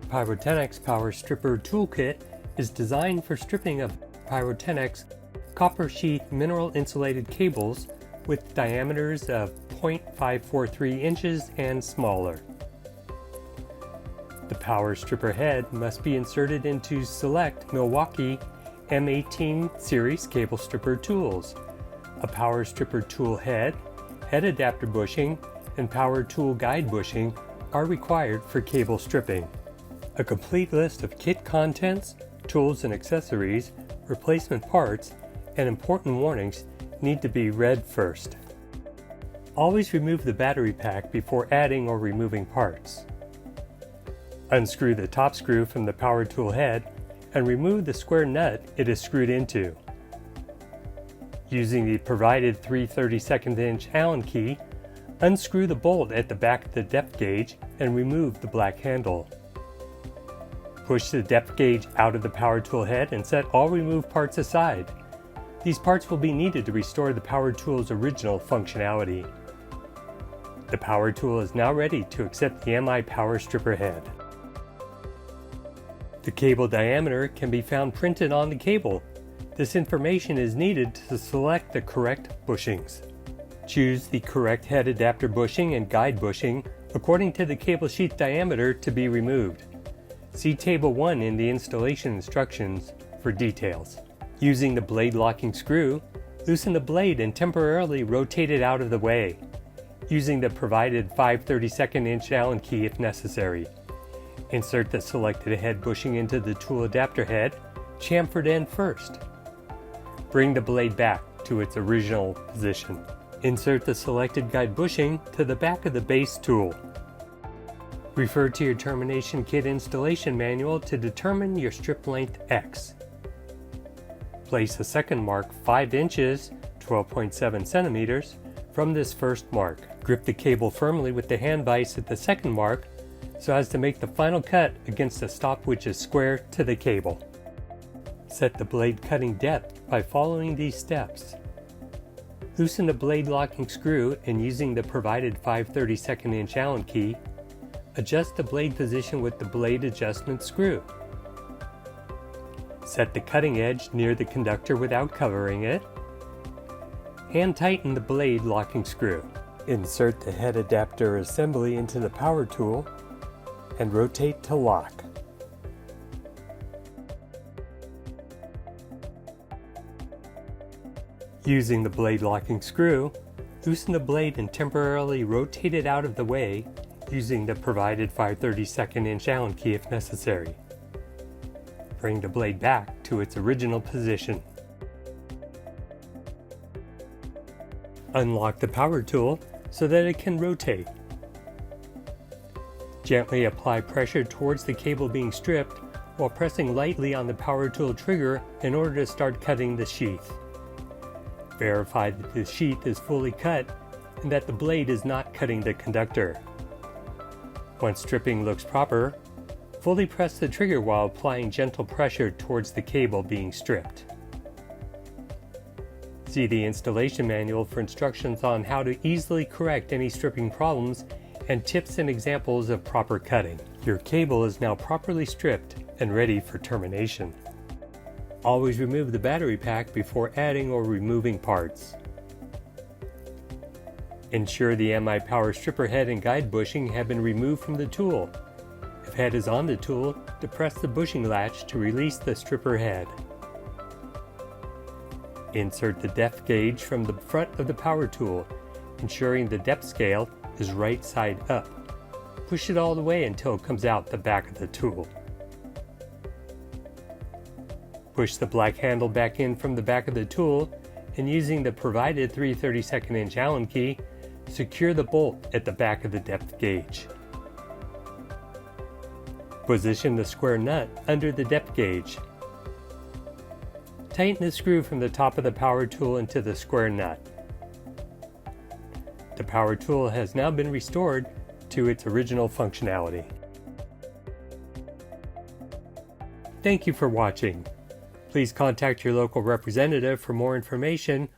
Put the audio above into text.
Pyrotenax Power Stripper Toolkit is designed for stripping of Pyrotenax copper sheath mineral insulated cables with diameters of 0.543 inches and smaller. The power stripper head must be inserted into select Milwaukee M18 series cable stripper tools. A power stripper tool head adapter bushing, and power tool guide bushing are required for cable stripping. A complete list of kit contents, tools and accessories, replacement parts, and important warnings need to be read first. Always remove the battery pack before adding or removing parts. Unscrew the top screw from the power tool head and remove the square nut it is screwed into. Using the provided 3/32 inch Allen key, unscrew the bolt at the back of the depth gauge and remove the black handle. Push the depth gauge out of the power tool head and set all removed parts aside. These parts will be needed to restore the power tool's original functionality. The power tool is now ready to accept the MI power stripper head. The cable diameter can be found printed on the cable. This information is needed to select the correct bushings. Choose the correct head adapter bushing and guide bushing according to the cable sheath diameter to be removed. See Table 1 in the installation instructions for details. Using the blade locking screw, loosen the blade and temporarily rotate it out of the way, using the provided 5/32 inch Allen key if necessary. Insert the selected head bushing into the tool adapter head, chamfered end first. Bring the blade back to its original position. Insert the selected guide bushing to the back of the base tool. Refer to your termination kit installation manual to determine your strip length X. Place a second mark 5 inches, 12.7 centimeters, from this first mark. Grip the cable firmly with the hand vise at the second mark so as to make the final cut against a stop which is square to the cable. Set the blade cutting depth by following these steps. Loosen the blade locking screw and using the provided 5/32 inch Allen key, adjust the blade position with the blade adjustment screw. Set the cutting edge near the conductor without covering it. Hand tighten the blade locking screw. Insert the head adapter assembly into the power tool and rotate to lock. Using the blade locking screw, loosen the blade and temporarily rotate it out of the way using the provided 5/32 inch Allen key if necessary. Bring the blade back to its original position. Unlock the power tool so that it can rotate. Gently apply pressure towards the cable being stripped while pressing lightly on the power tool trigger in order to start cutting the sheath. Verify that the sheath is fully cut and that the blade is not cutting the conductor. Once stripping looks proper, fully press the trigger while applying gentle pressure towards the cable being stripped. See the installation manual for instructions on how to easily correct any stripping problems and tips and examples of proper cutting. Your cable is now properly stripped and ready for termination. Always remove the battery pack before adding or removing parts. Ensure the MI power stripper head and guide bushing have been removed from the tool. If head is on the tool, depress the bushing latch to release the stripper head. Insert the depth gauge from the front of the power tool, ensuring the depth scale is right side up. Push it all the way until it comes out the back of the tool. Push the black handle back in from the back of the tool and using the provided 3/32 inch Allen key, secure the bolt at the back of the depth gauge. Position the square nut under the depth gauge. Tighten the screw from the top of the power tool into the square nut. The power tool has now been restored to its original functionality. Thank you for watching. Please contact your local representative for more information